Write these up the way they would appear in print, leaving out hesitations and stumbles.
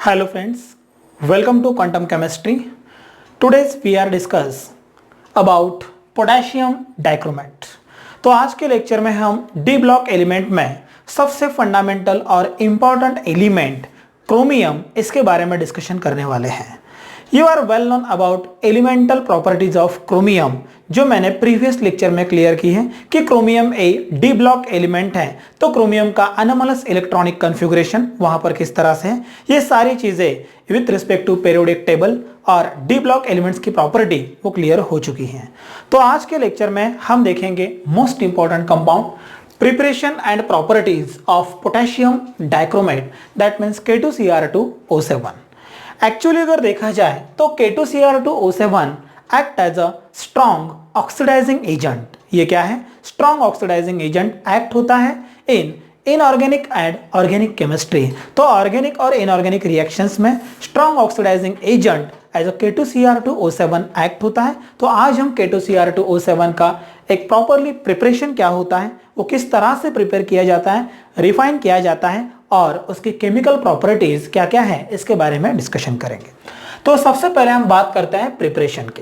Hello friends, welcome to Quantum Chemistry. Today we are discuss about potassium dichromate. तो आज के lecture में हम डी ब्लॉक एलिमेंट में सबसे फंडामेंटल और इम्पॉर्टेंट एलिमेंट क्रोमियम इसके बारे में डिस्कशन करने वाले हैं. You are well known about elemental properties of chromium, जो मैंने प्रीवियस लेक्चर में क्लियर की है कि chromium a D block element है. तो क्रोमियम का अनोमलस इलेक्ट्रॉनिक कॉन्फ़िगरेशन वहां पर किस तरह से है, ये सारी चीजें with respect to periodic table और डी ब्लॉक एलिमेंट्स की प्रॉपर्टी वो क्लियर हो चुकी हैं. तो आज के लेक्चर में हम देखेंगे most important compound, preparation and properties of potassium dichromate, that means K2Cr2O7. Actually अगर देखा जाए तो K2Cr2O7 act as a strong oxidising agent. ये क्या है? स्ट्रॉन्ग ऑक्सीडाइजिंग एजेंट एक्ट होता है in inorganic and organic chemistry. तो ऑर्गेनिक और इनऑर्गेनिक रिएक्शंस में strong oxidising agent as a K2Cr2O7 act होता है. तो आज हम K2Cr2O7 का एक प्रॉपरली प्रिपरेशन क्या होता है, वो किस तरह से प्रिपेयर किया जाता है, रिफाइन किया जाता है और उसकी केमिकल प्रॉपर्टीज क्या क्या है, इसके बारे में डिस्कशन करेंगे. तो सबसे पहले हम बात करते हैं प्रिपरेशन के.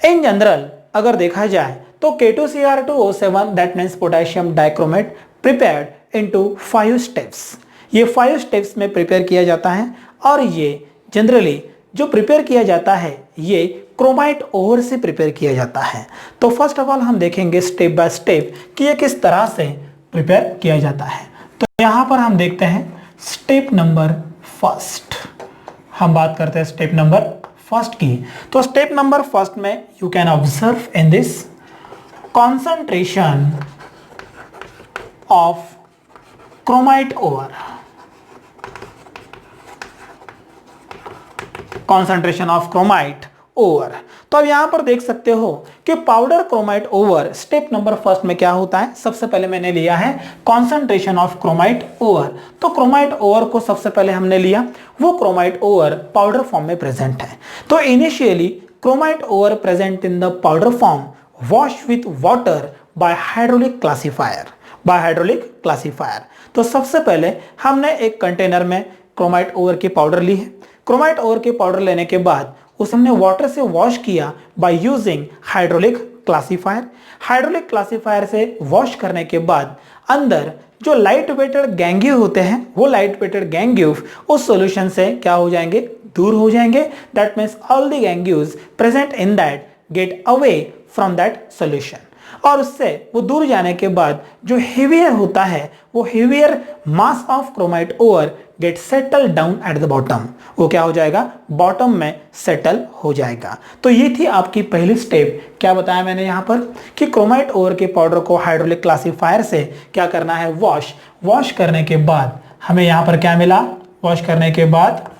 इन जनरल अगर देखा जाए तो K2Cr2O7 that means potassium dichromate prepared into 5 steps. ये 5 स्टेप्स में प्रिपेयर किया जाता है और ये जनरली जो प्रिपेयर किया जाता है ये क्रोमाइट ओवर से प्रिपेयर किया जाता है. तो फर्स्ट ऑफ ऑल हम देखेंगे स्टेप बाय स्टेप कि ये किस तरह से प्रिपेयर किया जाता है. तो यहाँ पर हम देखते हैं स्टेप नंबर फर्स्ट. हम बात करते हैं स्टेप नंबर फर्स्ट की. तो स्टेप नंबर फर्स्ट में you can observe in this concentration of chromite over. Concentration of chromite over. तो अब यहां पर देख सकते हो कि powder chromite over step number first में क्या होता है. सबसे पहले मैंने लिया है कॉन्सेंट्रेशन ऑफ क्रोमाइट ओवर. तो क्रोमाइट ओवर को सबसे पहले हमने लिया, वो क्रोमाइट ओवर पाउडर फॉर्म में प्रेजेंट है. तो initially chromite over present in the powder form wash with water bye hydraulic classifier. तो सबसे पहले हमने एक कंटेनर में क्रोमाइट ओवर की पाउडर ली है. क्रोमाइट ओवर की पाउडर लेने के बाद उसे हमने वाटर से वॉश किया by using hydraulic classifier. Hydraulic classifier से वॉश करने के बाद अंदर जो लाइट वेटेड गैंग्यू होते हैं, वो लाइट वेटेड गैंग्यू उस सॉल्यूशन से क्या हो जाएंगे, दूर हो जाएंगे. That means all the gangues present in that get away from that solution. और उससे वो दूर जाने के बाद जो हेवियर होता है, वो heavier mass of chromite over get settle down at the bottom. वो क्या हो जाएगा, बॉटम में सेटल हो जाएगा. तो ये थी आपकी पहली स्टेप. क्या बताया मैंने यहाँ पर कि क्रोमाइट ओवर के पाउडर को हाइड्रोलिक क्लासिफायर से क्या करना है, वॉश करने के बाद हमें यहाँ पर क्या मिला, वॉश करने के बाद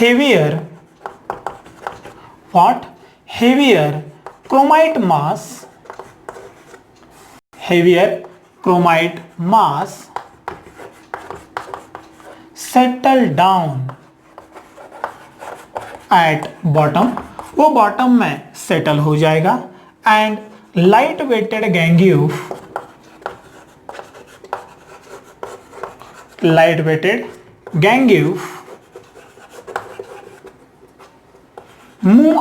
heavier chromite mass settle down at bottom. वो बॉटम में सेटल हो जाएगा. And light weighted gangue move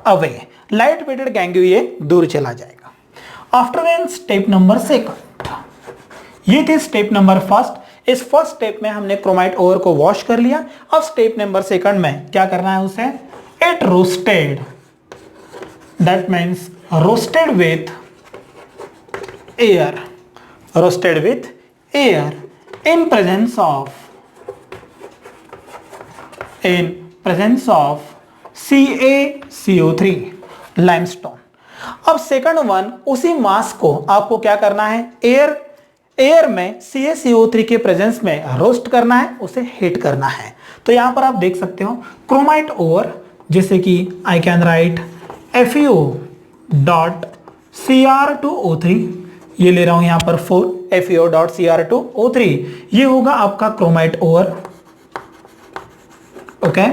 away. Light weighted gangue ये दूर चला जाएगा. After then step number second. ये थी स्टेप नंबर फर्स्ट. इस फर्स्ट स्टेप में हमने क्रोमाइट ओवर को वॉश कर लिया. अब स्टेप नंबर सेकंड में क्या करना है उसे, it roasted, that means roasted with air in presence of CaCO3 limestone. अब सेकंड वन, उसी मास को आपको क्या करना है, एयर में CaCO3 के प्रेजेंस में रोस्ट करना है, उसे हीट करना है. तो यहां पर आप देख सकते हो क्रोमाइट ओवर, जैसे कि आई कैन राइट FeO.Cr2O3, ये ले रहा हूं यहां पर 4 FeO.Cr2O3, ये होगा आपका क्रोमाइट ओवर. ओके.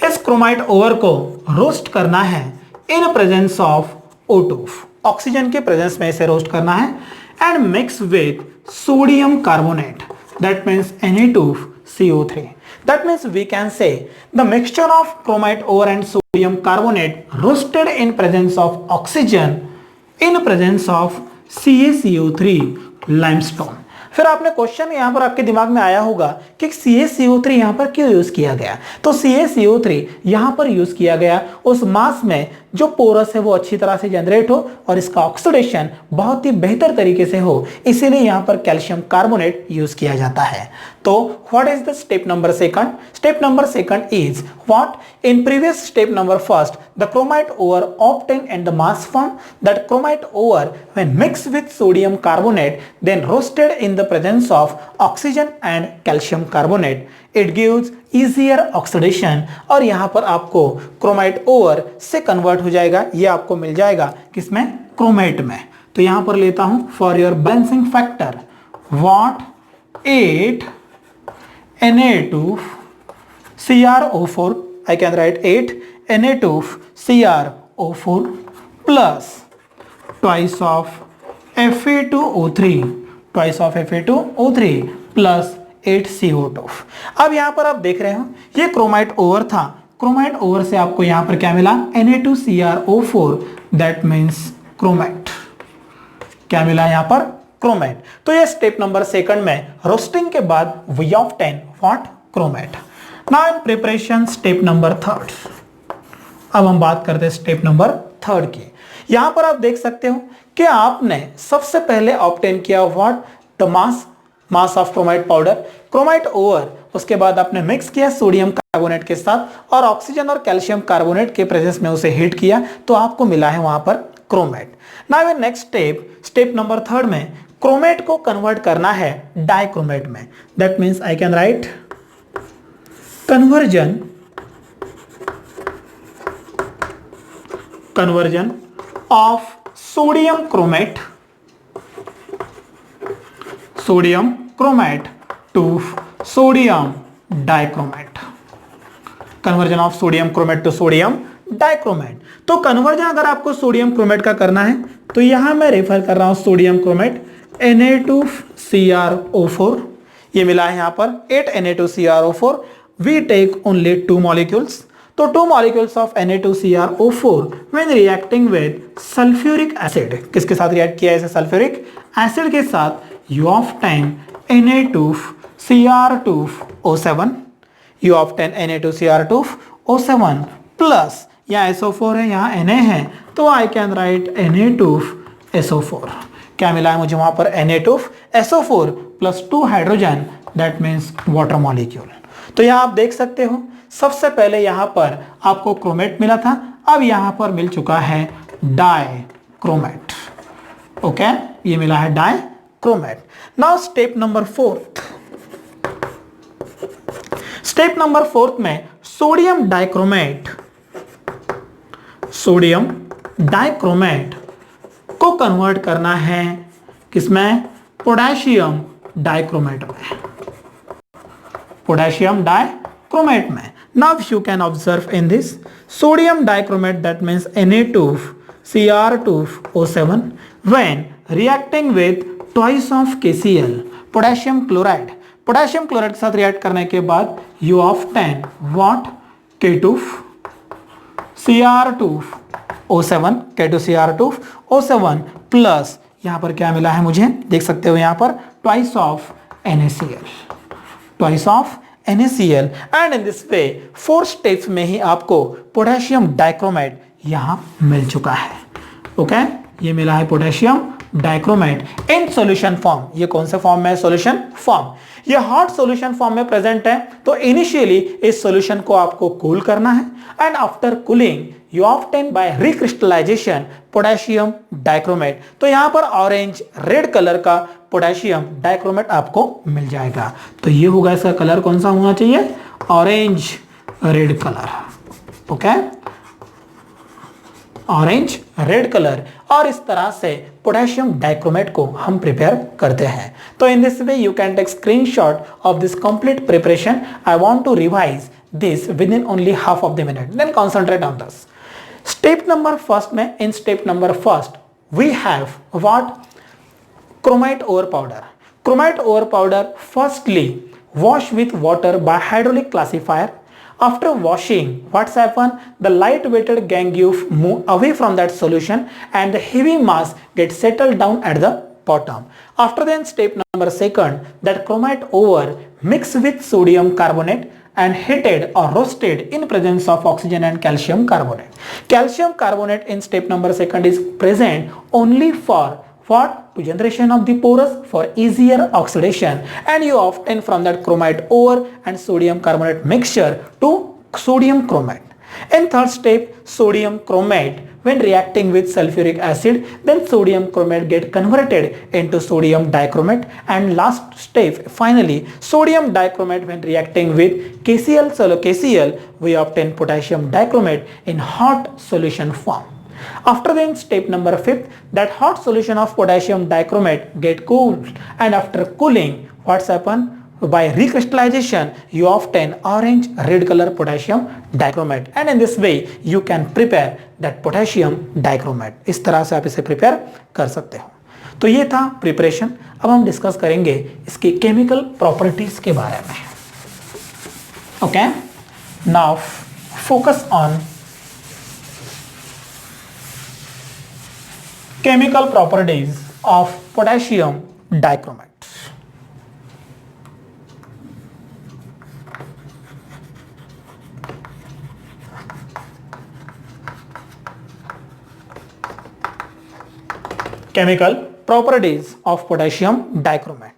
इस क्रोमाइट ओवर को रोस्ट करना है in presence of O2, oxygen के प्रेजेंस में इसे रोस्ट करना है. and mix with sodium carbonate, that means Na2CO3. That means we can say the mixture of chromite ore and sodium carbonate roasted in presence of oxygen in presence of CaCO3 limestone. फिर आपने question यहां पर आपके दिमाग में आया होगा कि CaCO3 यहां पर क्यों यूज किया गया। तो CaCO3 यहां पर यूज किया गया उस मास में जो पोरस है वो अच्छी तरह से जनरेट हो और इसका ऑक्सीडेशन बहुत ही बेहतर तरीके से हो, इसीलिए यहां पर कैल्शियम कार्बोनेट यूज किया जाता है। तो what is the step number second? Step number second is what? In previous step number first the chromite ore obtained in the mass form, that chromite ore when mixed with sodium carbonate then roasted in the presence of oxygen and calcium carbonate, it gives easier oxidation और यहां पर आपको chromite ore से convert हो जाएगा, ये आपको मिल जाएगा किसमें? क्रोमेट में। तो यहां पर लेता हूं for your balancing factor what 8 Na2CrO4, I can write 8 Na2CrO4 plus twice of Fa2O3 plus 8 CO2। अब यहां पर आप देख रहे हो ये क्रोमाइट ओवर था, क्रोमाइट ओवर से आपको यहां पर क्या मिला? Na2CrO4, that means chromite. क्या मिला यहां पर? क्रोमाइट। तो ये स्टेप नंबर सेकंड में रोस्टिंग के बाद we obtain what? Chromite. Now in preparation step number third. अब हम बात करते हैं स्टेप नंबर थर्ड की। यहां पर आप देख सकते हो कि आपने सबसे पहले ऑब्टेन किया what? The mass of chromite powder, chromite over. उसके बाद आपने मिक्स किया सोडियम कार्बोनेट के साथ और ऑक्सीजन और कैल्शियम कार्बोनेट के प्रेजेंस में उसे हीट किया, तो आपको मिला है वहां पर chromite. Now in next step number third में क्रोमेट को कन्वर्ट करना है डाइक्रोमेट में, that means I can right conversion of sodium chromate to sodium dichromate, conversion of sodium chromate to sodium dichromate। तो कन्वर्जन अगर आपको सोडियम क्रोमेट का करना है तो यहां मैं रेफर कर रहा हूं सोडियम क्रोमेट Na2CrO4, ये मिला है यहां पर 8 Na2CrO4। we take only 2 molecules, तो 2 molecules of Na2CrO4 when reacting with sulfuric acid, किसके साथ रिएक्ट किया है इसे? सल्फ्यूरिक एसिड के साथ, you obtain Na2CR2O7, you obtain Na2CR2O7 plus यहाँ SO4 है, यहाँ Na है, तो I can write Na2SO4। क्या मिला है मुझे वहां पर? Na2SO4 plus 2 hydrogen, that means water molecule. तो यहां आप देख सकते हो सबसे पहले यहां पर आपको क्रोमेट मिला था, अब यहां पर मिल चुका है डाइक्रोमेट। ओके, ये मिला है dichromate. Now step number fourth. Step number fourth में सोडियम डाइक्रोमेट को कन्वर्ट करना है किसमें? पोटेशियम डाइक्रोमेट में, पोटेशियम डाइक्रोमेट में। Now you can observe in this sodium dichromate, that means Na2CR2O7 when reacting with twice of KCl, potassium chloride के साथ react करने के बाद you obtain what? K2CR2O7 plus यहां पर क्या मिला है मुझे? देख सकते हो यहां पर twice of NaCl and in this way 4 steps में ही आपको पोटेशियम डाइक्रोमेट यहां मिल चुका है। ओके, ये मिला है potassium dichromate in solution form. ये कौन से फॉर्म में है? Solution form. ये हॉट सॉल्यूशन फॉर्म में प्रेजेंट है, तो इनिशियली इस सॉल्यूशन को आपको कूल करना है and after cooling you obtain bye recrystallisation potassium dichromate. तो यहां पर ऑरेंज रेड कलर का पोटेशियम डाइक्रोमेट आपको मिल जाएगा। तो ये होगा, इसका कलर कौन सा होना चाहिए? Orange red colour. Okay, orange red colour. और इस तरह से पोटेशियम डाइक्रोमेट को हम प्रिपेयर करते हैं। तो in this way you can take screenshot of this complete preparation. I want to revise this within only half of the minute, then concentrate on this. Step number first में, in step number first we have what? chromite ore powder. Chromite ore powder firstly wash with water by hydraulic classifier. After washing, what's happened? The light weighted gangue move away from that solution and the heavy mass gets settled down at the bottom. After then step number second, that chromite ore mixed with sodium carbonate and heated or roasted in presence of oxygen and calcium carbonate. Calcium carbonate in step number second is present only for what? To generation of the porous for easier oxidation, and you obtain from that chromite ore and sodium carbonate mixture to sodium chromate. In third step, sodium chromate when reacting with sulfuric acid, then sodium chromate get converted into sodium dichromate, and last step finally sodium dichromate when reacting with KCl KCl we obtain potassium dichromate in hot solution form. After then step number 5th, that hot solution of potassium dichromate get cooled, and after cooling what's happened? By recrystallization you obtain orange red color potassium dichromate, and in this way you can prepare that potassium dichromate. इस तरह से आप इसे prepare कर सकते हो। तो ये था प्रिपरेशन। अब हम डिस्कस करेंगे इसकी केमिकल प्रॉपर्टीज के बारे में। Okay, now focus on chemical properties of potassium dichromate. Chemical properties of potassium dichromate.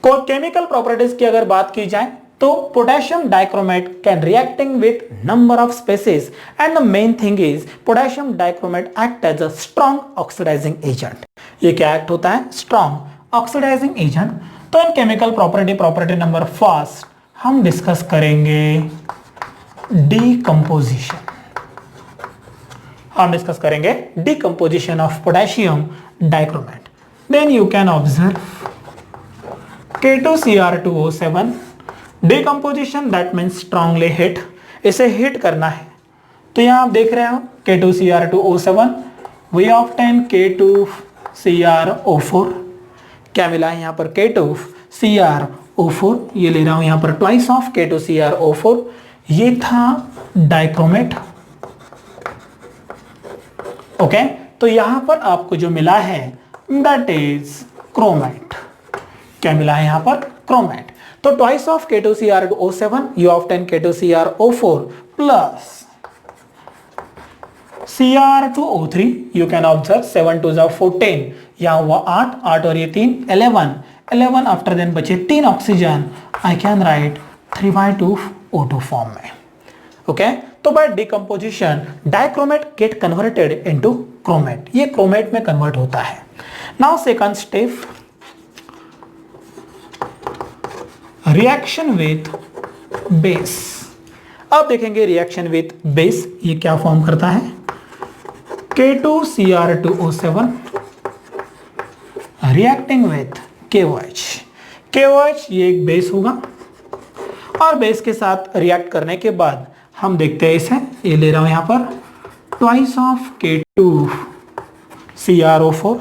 Chemical properties की अगर बात की जाए तो potassium dichromate can reacting with number of species, and the main thing is potassium dichromate act as a strong oxidising agent. ये क्या act होता है? Strong oxidising agent. तो in chemical property number first हम डिस्कस करेंगे decomposition. हम discuss करेंगे decomposition of potassium dichromate. Then you can observe K2Cr2O7 decomposition, that means strongly heat, इसे हिट करना है। तो यहां आप देख रहे हो K2Cr2O7 वी ऑब्टेन K2CrO4। क्या मिला है यहां पर? K2CrO4। ये ले रहा हूं यहां पर ट्वाइस ऑफ K2CrO4। ये था डाइक्रोमेट। ओके, तो यहां पर आपको जो मिला है दैट इज क्रोमेट। क्या मिला है यहां पर? क्रोमेट। तो twice of K2Cr2O7 you obtain K2CrO4 plus Cr2O3। You can observe 7 2 14, यहां हुआ 8 8 और ये 3 11 11। आफ्टर देन बचे 3 oxygen. I can right 3/2 O2 form में। ओके, तो by decomposition dichromate get converted into chromate. ये क्रोमेट में कन्वर्ट होता है। Now second step, reaction with base. अब देखेंगे रिएक्शन विथ बेस ये क्या फॉर्म करता है। K2Cr2O7 reacting with KOH। KOH ये एक बेस होगा, और बेस के साथ रिएक्ट करने के बाद हम देखते हैं इसे, ये ले रहा हूं यहां पर twice of K2CrO4,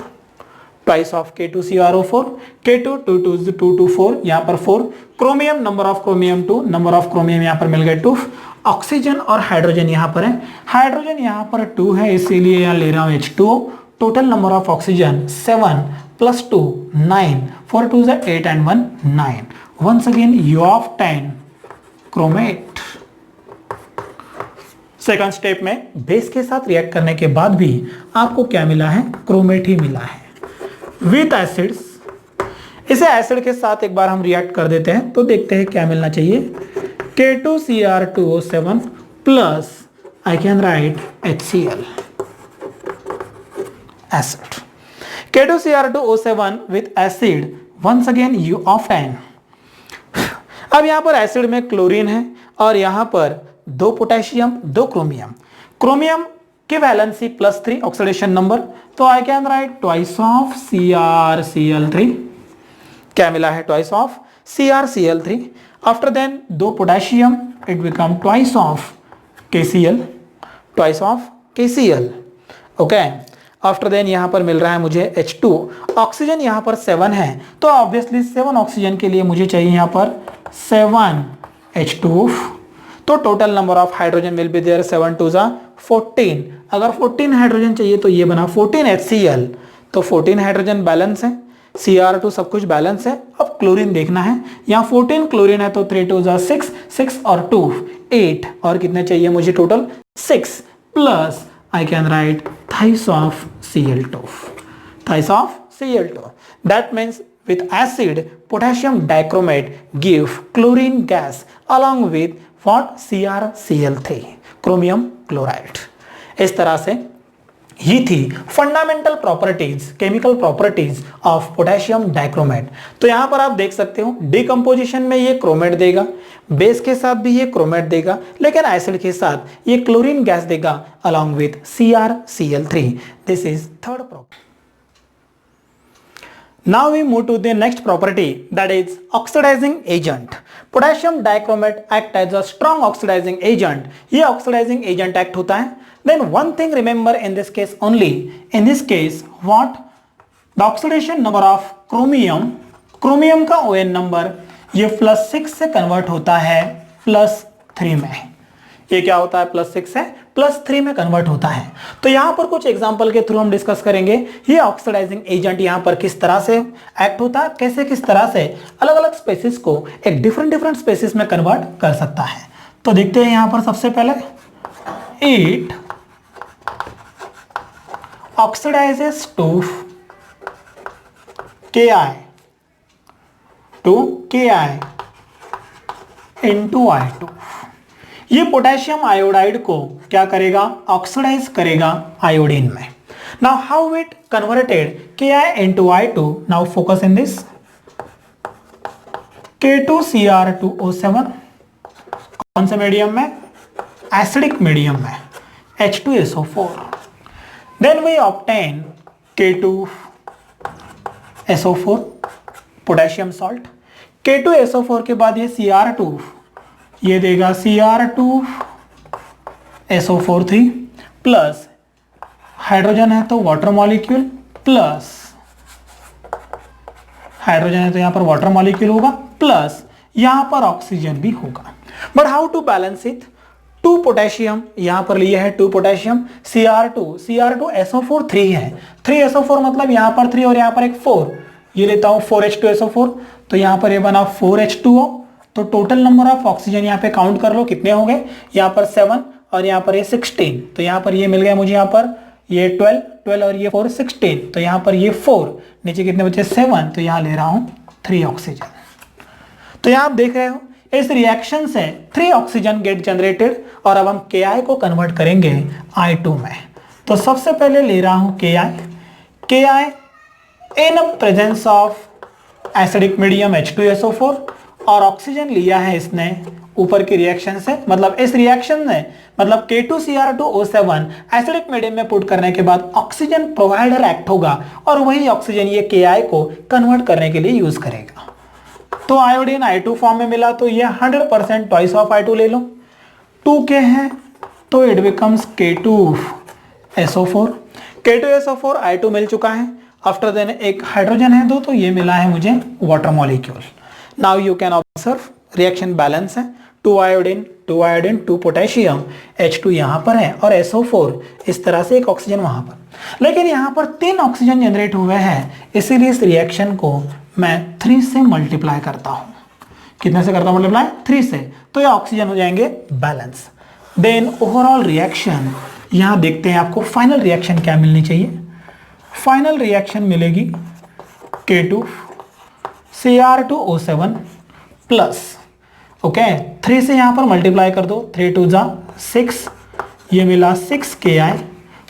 twice of K2CrO4, K2 2 2 4, यहां पर 4 chromium, number of chromium 2, number of chromium यहां पर मिल गए 2। ऑक्सीजन और हाइड्रोजन यहां पर है, हाइड्रोजन यहां पर 2 है इसीलिए यहां ले रहा हूं H2O। Total number of oxygen 7 + 2 9, 4 2 8 and 1 9। Once again you obtain chromate. Second step में बेस के साथ रिएक्ट करने के बाद भी आपको क्या मिला है? क्रोमेट ही मिला है विथ एसिड्स। इसे एसिड के साथ एक बार हम रिएक्ट कर देते हैं तो देखते हैं क्या मिलना चाहिए। K2Cr2O7 plus I can write HCl acid. K2Cr2O7 with acid, once again you obtain. अब यहां पर एसिड में क्लोरीन है और यहां पर 2 पोटेशियम 2 क्रोमियम। क्रोमियम की वैलेंसी +3 ऑक्सीडेशन नंबर, तो I can write twice of CrCl3। क्या मिला है? Twice of CrCl3। After then 2 potassium, it become twice of KCl, twice of KCl। Okay, after then यहाँ पर मिल रहा है मुझे H2, ऑक्सीजन यहाँ पर 7 है, तो ऑब्वियसली 7 ऑक्सीजन के लिए मुझे चाहिए यहाँ पर 7 H2, तो total number of hydrogen will be there 7 2 जा 14। अगर 14 हाइड्रोजन चाहिए तो ये बना 14 HCl, तो 14 हाइड्रोजन बैलेंस है, Cr2 सब कुछ बैलेंस है। अब क्लोरीन देखना है, यहाँ 14 क्लोरीन है तो 3 2 जा 6, 6 और 2 8, और कितने चाहिए मुझे total 6, plus I can write thrice of Cl2. Thrice of Cl2. That means with acid, potassium dichromate give chlorine gas along with what? CrCl3, chromium chloride. इस तरह से ये थी fundamental properties, chemical properties of potassium dichromate. तो यहां पर आप देख सकते हो डिकम्पोजिशन में ये क्रोमेट देगा, बेस के साथ भी ये क्रोमेट देगा, लेकिन एसिड के साथ ये क्लोरीन गैस देगा along with CrCl3। This is third property. Now we move to the next property, that is oxidizing agent. Potassium dichromate act as a strong oxidizing agent. ये oxidizing agent act होता है। Then one thing remember in this case only, in this case what? The oxidation number of chromium, chromium का ON number ये +6 से convert होता है +3 में। ये क्या होता है? +6 से +3 में कन्वर्ट होता है। तो यहां पर कुछ एग्जांपल के थ्रू हम डिस्कस करेंगे ये ऑक्सीडाइजिंग एजेंट यहां पर किस तरह से एक्ट होता है, कैसे किस तरह से अलग अलग स्पेसिस को एक डिफरेंट स्पेसिस में कन्वर्ट कर सकता है। तो देखते हैं यहां पर सबसे पहले 8 oxidises to Ki into I2। ये पोटेशियम आयोडाइड को क्या करेगा? ऑक्सीडाइज करेगा आयोडीन में। Now how it converted Ki into I2? Now focus in this K2Cr2O7 कौन से मीडियम में? एसिडिक मीडियम में, H2SO4। Then we obtain K2SO4 potassium salt, K2SO4 के बाद ये Cr2 ये देगा Cr2SO43 प्लस हाइड्रोजन है तो वाटर मॉलिक्यूल, प्लस हाइड्रोजन है तो यहां पर वाटर मॉलिक्यूल होगा, प्लस यहां पर ऑक्सीजन भी होगा। But how to balance it? 2 potassium यहां पर लिया है, 2 पोटेशियम, Cr2SO4 3 है, 3SO4 मतलब यहां पर 3 और यहां पर एक 4, ये लेता हूं 4H2SO4, तो यहां पर ये बना 4H2O। तो टोटल नंबर ऑफ ऑक्सीजन यहाँ पे काउंट कर लो कितने हो गए, यहाँ पर 7 और यहाँ पर ये 16, तो यहाँ पर ये मिल गया मुझे, यहाँ पर ये 12 और ये 4 16, तो यहाँ पर ये 4, नीचे कितने बचे 7, तो यहाँ ले रहा हूँ 3 ऑक्सीजन। तो यहाँ आप देख रहे हो इस रिएक्शन से 3 ऑक्सीजन गेट जनरेटेड, और अब हम Ki को कन्वर्ट करेंगे I2 में। तो सबसे पहले ले रहा हूँ Ki in presence of acidic medium H2SO4, और ऑक्सीजन लिया है इसने ऊपर की रिएक्शन से, मतलब इस रिएक्शन में मतलब K2Cr2O7 एसिडिक मीडियम में पुट करने के बाद ऑक्सीजन प्रोवाइडर एक्ट होगा और वही ऑक्सीजन ये Ki को कन्वर्ट करने के लिए यूज करेगा। तो आयोडीन I2 फॉर्म में मिला, तो ये 100% ट्वाइस ऑफ I2 ले लो, 2K है तो it becomes K2SO4, K2SO4 I2 मिल चुका है। आफ्टर देन एक हाइड्रोजन है दो, तो ये मिला है मुझे water molecule. Now you can observe reaction balance है, 2 आयोडीन 2 पोटेशियम, H2 यहाँ पर है और SO4 इस तरह से एक ऑक्सीजन वहां पर, लेकिन यहाँ पर 3 ऑक्सीजन जनरेट हुए हैं, इसीलिए इस रिएक्शन को मैं 3 से मल्टीप्लाई करता हूँ। कितने से करता हूँ मल्टीप्लाई? 3 से, तो ये ऑक्सीजन हो जाएंगे बैलेंस। देन ओवरऑल रिएक्शन यहाँ देखते हैं आपको फाइनल रिएक्शन क्या मिलनी चाहिए। फाइनल रिएक्शन मिलेगी K2Cr2O7 प्लस, ओके 3 से यहाँ पर मल्टीप्लाई कर दो, 3 2 जा 6, ये मिला 6 Ki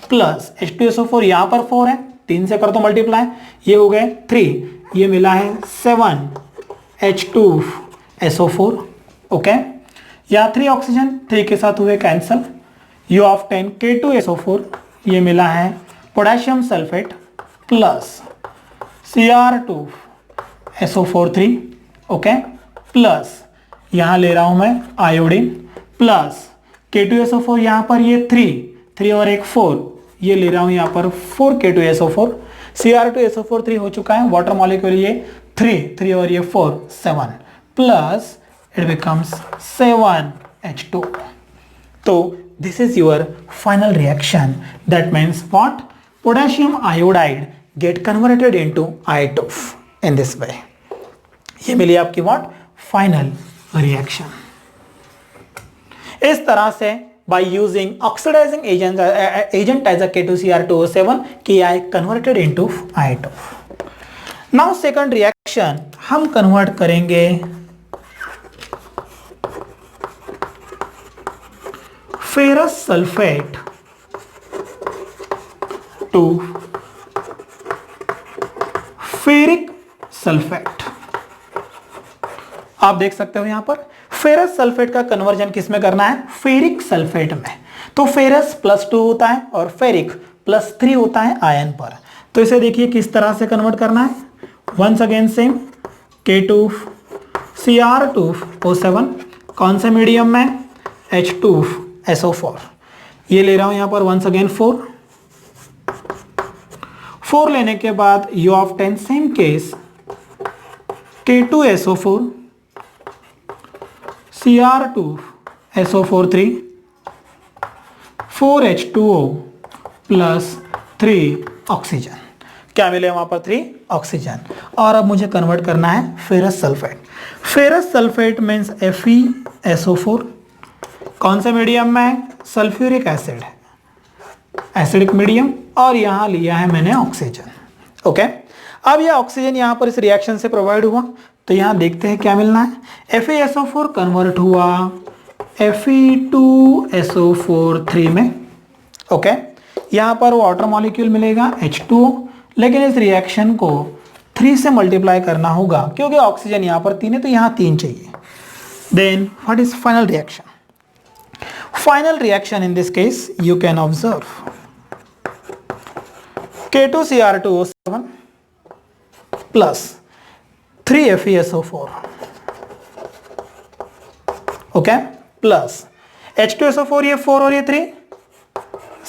प्लस H2SO4 यहाँ पर 4 है, 3 से कर दो मल्टीप्लाई, ये हो गए 3, ये मिला है 7 H2SO4, ओके यहाँ 3 ऑक्सीजन 3 के साथ हुए कैंसल, यू ऑब्टेन K2SO4, ये मिला है potassium sulphate plus Cr2SO43, okay plus यहाँ ले रहा हूं मैं आयोडीन प्लस K2SO4, यहाँ पर ये 3 और एक 4, ये ले रहा हूं यहां पर 4K2SO4, Cr2SO4 3 हो चुका है, वाटर मॉलिक्यूल ये 3 और ये 4 7 प्लस इट बिकम्स 7H2. तो this is your final reaction. That means what? Potassium iodide get converted into I2 in this way. ये मिली आपकी what? Final reaction. इस तरह से by using oxidizing agent as a K2Cr2O7 किया है converted into I2. Now second reaction हम convert करेंगे ferrous sulfate to ferric sulphate. आप देख सकते हो यहां पर फेरस सल्फेट का कन्वर्जन किस में करना है? फेरिक सल्फेट में. तो फेरस +2 होता है और फेरिक +3 होता है आयन पर. तो इसे देखिए किस तरह से कन्वर्ट करना है. वंस अगेन सेम K2Cr2O7 कौन से मीडियम में? H2SO4. ये ले रहा हूं यहां पर वंस अगेन 4 लेने के बाद you obtain same case K2SO4 Cr2SO4 3 4H2O plus 3 oxygen. क्या मिले वहां पर? 3 ऑक्सीजन. और अब मुझे कन्वर्ट करना है ferrous sulphate. Ferrous sulphate means FeSO4 कौन से मीडियम में? सल्फ्यूरिक एसिड है, एसिडिक मीडियम. और यहां लिया है मैंने ऑक्सीजन. ओके. अब यह ऑक्सीजन यहां पर इस रिएक्शन से प्रोवाइड हुआ. तो यहां देखते हैं क्या मिलना है. FeSO4 कन्वर्ट हुआ Fe2SO4 3 में. ओके. यहां पर वाटर मॉलिक्यूल मिलेगा H2O, लेकिन इस रिएक्शन को 3 से मल्टीप्लाई करना होगा क्योंकि ऑक्सीजन यहां पर 3 है, तो यहां 3 चाहिए. Then what is final reaction? Final reaction in this case you can observe K2Cr2O7 plus 3FeSO4 okay plus H2SO4 ये 4 और ये 3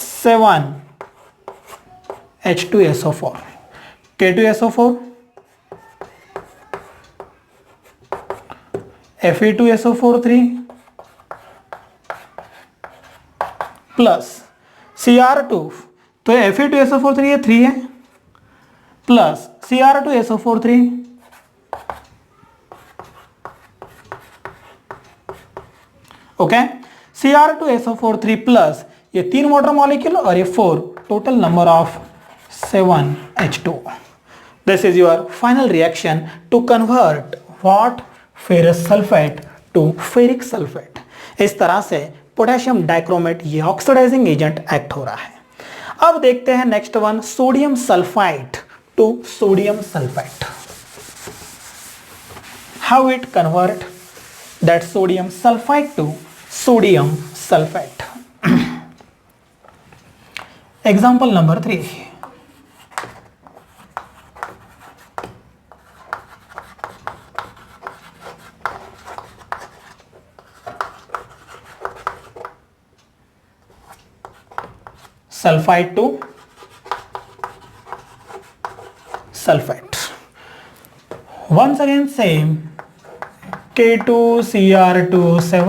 7 H2SO4 K2SO4 Fe2SO4 3 plus Cr2, तो Fe2SO4 3 ये 3 है, plus Cr2SO4 3 okay. Cr2SO4 3 plus ये 3 वाटर मॉलिक्यूल और ये 4, total number of 7H2. This is your final reaction to convert what? Ferrous sulphate to ferric sulphate. इस तरह से पोटेशियम डाइक्रोमेट ये ऑक्सीडाइजिंग एजेंट एक्ट हो रहा है. अब देखते हैं next one, sodium sulphide to sodium sulphate. How it convert that sodium sulphide to sodium sulphate. Example number 3. sulfide to sulfate. Once again same K2Cr2O7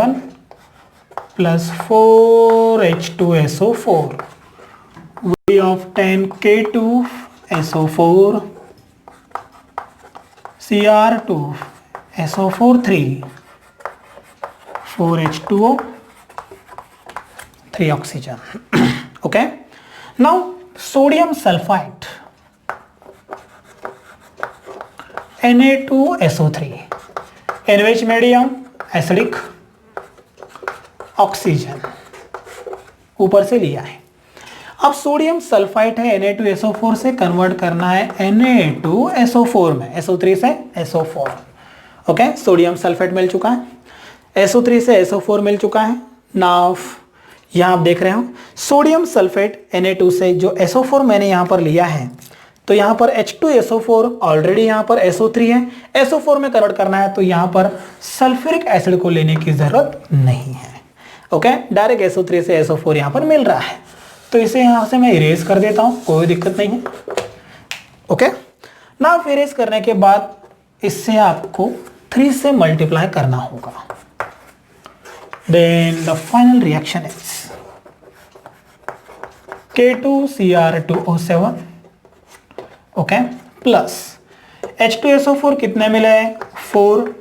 plus 4H2SO4. We obtain K2SO4 Cr2SO4 3 4H2O 3 oxygen. Okay. Now sodium sulfite Na2SO3 in which medium? Acidic. Oxygen ऊपर से लिया है. अब sodium sulphide है Na2SO4 से convert करना है Na2SO4 में, SO3 से SO4. ओके, सोडियम सल्फेट मिल चुका है, SO3 से SO4 मिल चुका है. नाउ यहाँ आप देख रहे हो सोडियम सल्फेट Na2 से जो SO4 मैंने यहाँ पर लिया है, तो यहाँ पर H2SO4 ऑलरेडी यहाँ पर SO3 है, SO4 में कन्वर्ट करना है, तो यहाँ पर सल्फ्यूरिक एसिड को लेने की जरूरत नहीं है. ओके, डायरेक्ट SO3 से SO4 यहाँ पर मिल रहा है. तो इसे यहां से मैं इरेज कर देता हूं, कोई दिक्कत नहीं है। ओके, नाउ इरेज करने के बाद इससे आपको 3 से मल्टीप्लाई करना होगा। Then the final reaction is K2Cr2O7 okay plus H2SO4 कितने मिले, 4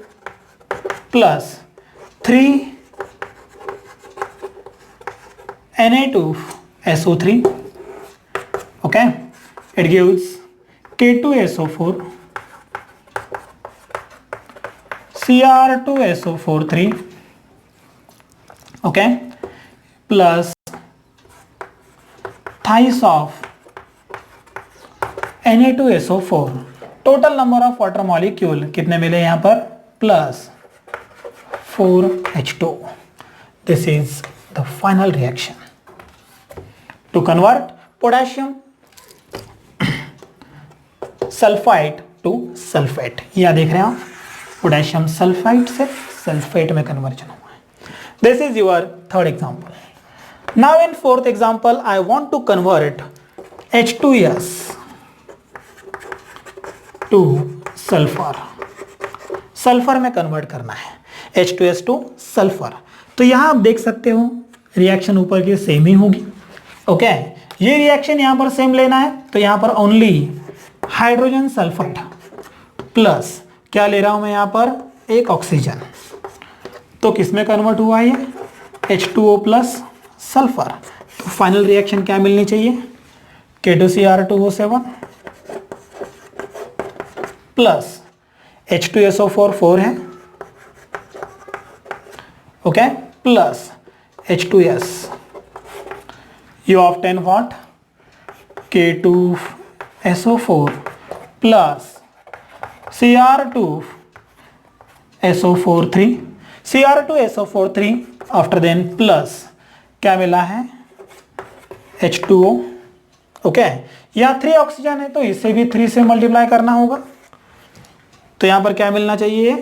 plus 3 Na2SO3 okay, it gives K2SO4 Cr2SO4 3 okay plus thrice of Na2SO4। Total number of water molecule कितने मिले यहां पर, plus 4H2। This is the final reaction to convert potassium sulphide to sulphate. यहां देख रहे हैं आप, पोटेशियम सल्फाइड से सल्फेट में कन्वर्जन हुआ है। This is your third example. Now in fourth example I want to convert H2S to sulphur. Sulphur में कन्वर्ट करना है, H2S टू सल्फर। तो यहां आप देख सकते हो रिएक्शन ऊपर की सेम ही होगी। ओके ये रिएक्शन यहां पर सेम लेना है, तो यहां पर ओनली हाइड्रोजन सल्फाइड प्लस क्या ले रहा हूं मैं यहां पर, एक ऑक्सीजन। तो किस में कन्वर्ट हुआ ये, H2O प्लस सल्फर। तो फाइनल रिएक्शन क्या मिलनी चाहिए, K2Cr2O7 प्लस H2SO4 4 है okay plus H2S। you obtain what, K2SO4 plus Cr2SO4 3 Cr2SO4 3 after then plus क्या मिला है, H2O ओके। यहाँ 3 ऑक्सीजन है तो इसे भी 3 से मल्टीप्लाई करना होगा। तो यहां पर क्या मिलना चाहिए,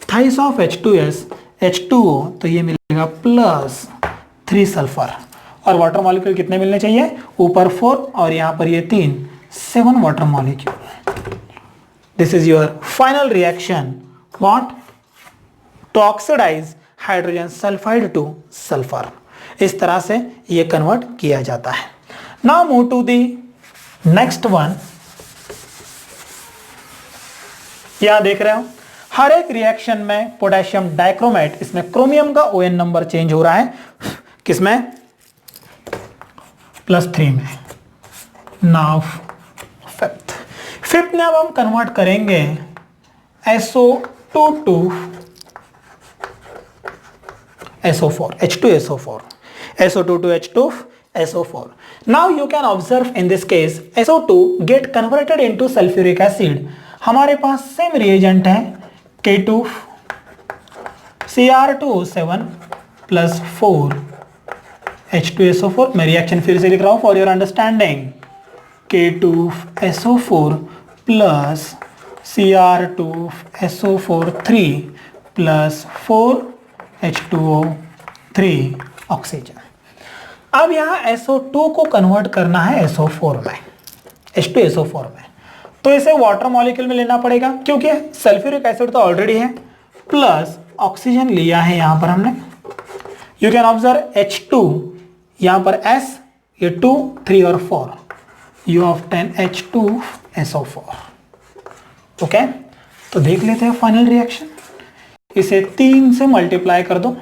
थाइस ऑफ H2S H2O, तो ये मिलेगा प्लस 3 सल्फर। और वाटर मॉलिक्यूल कितने मिलने चाहिए, ऊपर 4 और यहां पर ये 3, 7 water molecule. This is your final reaction what, to oxidise hydrogen sulphide to sulphur. इस तरह से ये कन्वर्ट किया जाता है। Now move to the next one. यहां देख रहे हो हर एक रिएक्शन में पोटेशियम डाइक्रोमेट, इसमें क्रोमियम का ON नंबर चेंज हो रहा है, किसमें, +3 में। नाउ फिफ्थ में अब हम कन्वर्ट करेंगे SO2 to SO4 H2SO4 SO2 to H2SO4। now you can observe in this case SO2 get converted into sulfuric acid। हमारे पास सेम रिएजेंट है K2Cr2O7 प्लस 4H2SO4। मैं रिएक्शन फिर से लिख रहा हूं for your understanding, K2SO4 plus Cr2SO4 3 plus 4H2O3 oxygen. अब यहां SO2 को कन्वर्ट करना है SO4 में, H2SO4 में। तो इसे वाटर मॉलिक्यूल में लेना पड़ेगा क्योंकि सल्फ्यूरिक एसिड तो ऑलरेडी है, प्लस ऑक्सीजन लिया है यहां पर हमने। यू कैन ऑब्जर्व H2 यहां पर S, ये 2, 3 और 4, यू ऑब्टेन H2SO4 ओके। तो देख लेते हैं फाइनल रिएक्शन। इसे 3 से मल्टीप्लाई कर दो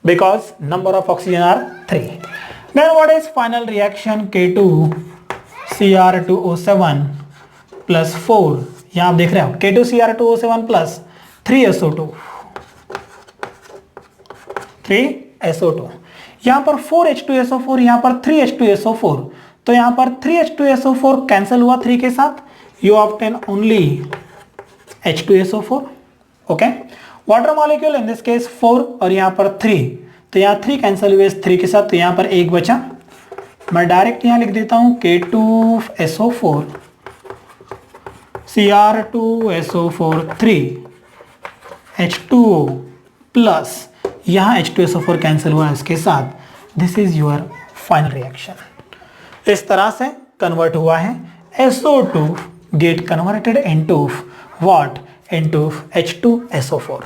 because number of oxygen are 3। Then what is final reaction, K2Cr2O7 plus 4, यहां आप देख रहे हो K2Cr2O7 प्लस 3SO2 यहां पर 4H2SO4, यहां पर 3H2SO4। तो यहां पर 3H2SO4 कैंसिल हुआ 3 के साथ, you obtain only H2SO4 okay. Water molecule in this case 4 और यहां पर 3, तो यहां 3 कैंसिल हुए 3 के साथ, तो यहां पर 1 बचा। मैं डायरेक्ट यहां लिख देता हूं K2SO4 Cr2SO4 3H2O प्लस यहां H2SO4 कैंसिल हुआ इसके साथ। This is your final reaction. इस तरह से कन्वर्ट हुआ है SO2 get converted into what, into H2SO4।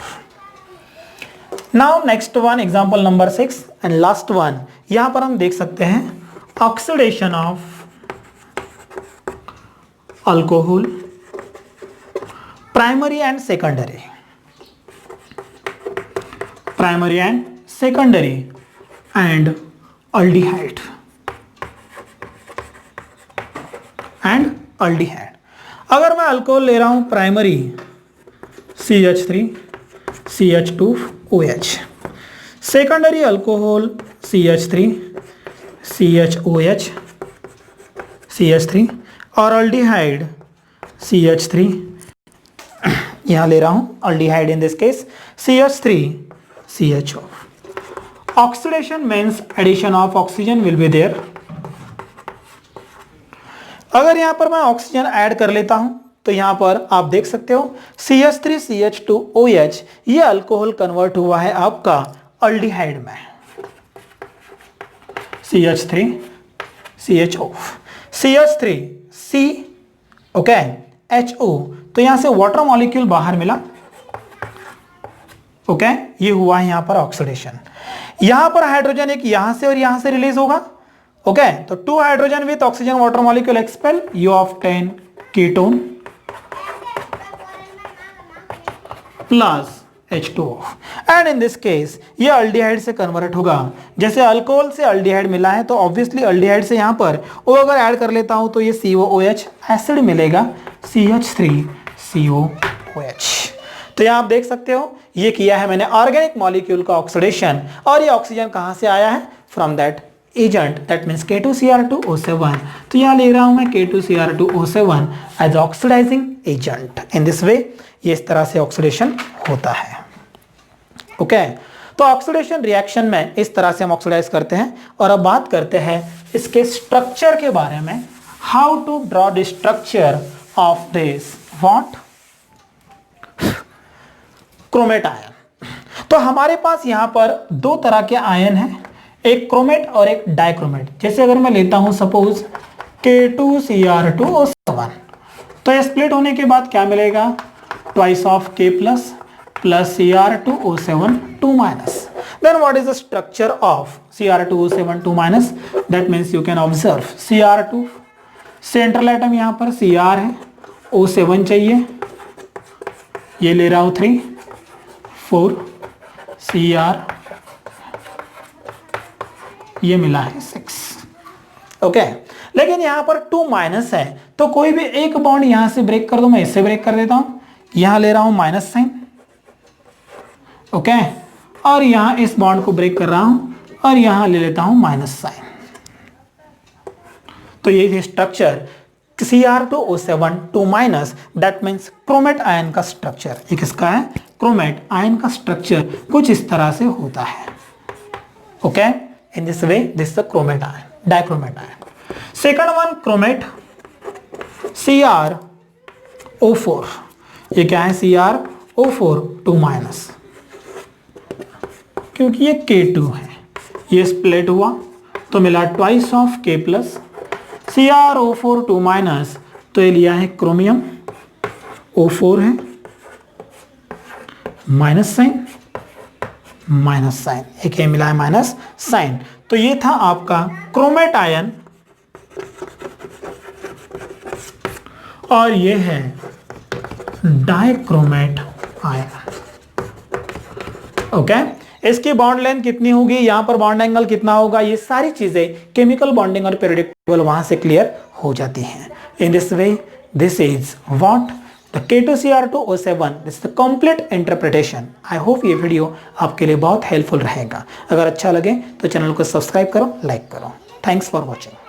Now next one example number 6 and last one. यहां पर हम देख सकते हैं oxidation of alcohol primary and secondary, primary and secondary and aldehyde अगर मैं अल्कोहल ले रहा हूं primary CH3 CH2OH, secondary alcohol CH3 CHOH CH3 और अल्डिहाइड CH3, यहां ले रहा हूं aldehyde in this case CH3 CHO। Oxidation means addition of oxygen will be there. अगर यहां पर मैं ऑक्सीजन ऐड कर लेता हूं तो यहां पर आप देख सकते हो CH3 CH2OH ये अल्कोहल कन्वर्ट हुआ है आपका अल्डिहाइड में CH3 CHO CH3 C okay HO, तो यहां से वाटर मॉलिक्यूल बाहर मिला ओके ये हुआ है यहां पर ऑक्सीडेशन। यहां पर हाइड्रोजन एक यहां से और यहां से रिलीज होगा ओके तो 2 hydrogen with oxygen water molecule expel, you obtain ketone plus H2O and in this case ये अल्डिहाइड से कन्वर्ट होगा। जैसे अल्कोहल से अल्डिहाइड मिला है तो ऑब्वियसली अल्डिहाइड से यहां पर ओ अगर ऐड कर लेता हूं तो ये COOH एसिड मिलेगा CH3COOH। तो यहां आप देख सकते हो ये किया है मैंने ऑर्गेनिक मॉलिक्यूल का ऑक्सीडेशन और ये ऑक्सीजन कहां से आया है, from that agent that means K2Cr2O7। तो यहां ले रहा हूं मैं K2Cr2O7 as oxidising agent. In this way ये इस तरह से ऑक्सीडेशन होता है ओके तो ऑक्सीडेशन रिएक्शन में इस तरह से हम ऑक्सीडाइज करते हैं। और अब बात करते हैं इसके स्ट्रक्चर के बारे में, how to draw the structure of this what chromate ion. तो हमारे पास यहां पर दो तरह के आयन हैं, एक क्रोमेट और एक डाइक्रोमेट। जैसे अगर मैं लेता हूं सपोज K2Cr2O7 तो ये स्प्लिट होने के बाद क्या मिलेगा, twice of K plus plus Cr2O7 2 minus. Then what is the structure of Cr2O7 2 minus? That means you can observe Cr2 central atom यहां पर Cr है, O7 चाहिए, ये ले रहा हूं 3 4 Cr, ये मिला है 6 ओके लेकिन यहां पर 2 माइनस है तो कोई भी एक बॉन्ड यहां से ब्रेक कर दो, मैं इससे ब्रेक कर देता हूं, यहां ले रहा हूं माइनस साइन ओके और यहां इस बॉन्ड को ब्रेक कर रहा हूं और यहां ले लेता हूं माइनस साइन। तो ये structure Cr2O7 2 minus that means chromate ion का स्ट्रक्चर। ये किसका है, क्रोमेट आयन का स्ट्रक्चर कुछ इस तरह से होता है okay in this way this the chromate ion, dichromate ion. Second one chromate Cr2O4, ये क्या है Cr2O4 2 माइनस, क्योंकि ये K2 है, ये स्प्लिट हुआ तो मिला twice of K plus Cr2O4 2 minus, तो ये लिया है क्रोमियम, O4 है माइनस साइन एक ये मिला है माइनस साइन। तो ये था आपका क्रोमेट आयन और ये है डाइक्रोमेट आयन ओके इसकी बॉन्ड लेंथ कितनी होगी, यहां पर बॉन्ड एंगल कितना होगा, ये सारी चीजें केमिकल बॉन्डिंग और पीरियोडिक टेबल वहां से क्लियर हो जाती हैं। इन this way this is what the K2Cr2O7 this the complete interpretation. I hope ये वीडियो आपके लिए बहुत हेल्पफुल रहेगा। अगर अच्छा लगे तो चैनल को सब्सक्राइब करो, लाइक करो। Thanks for watching.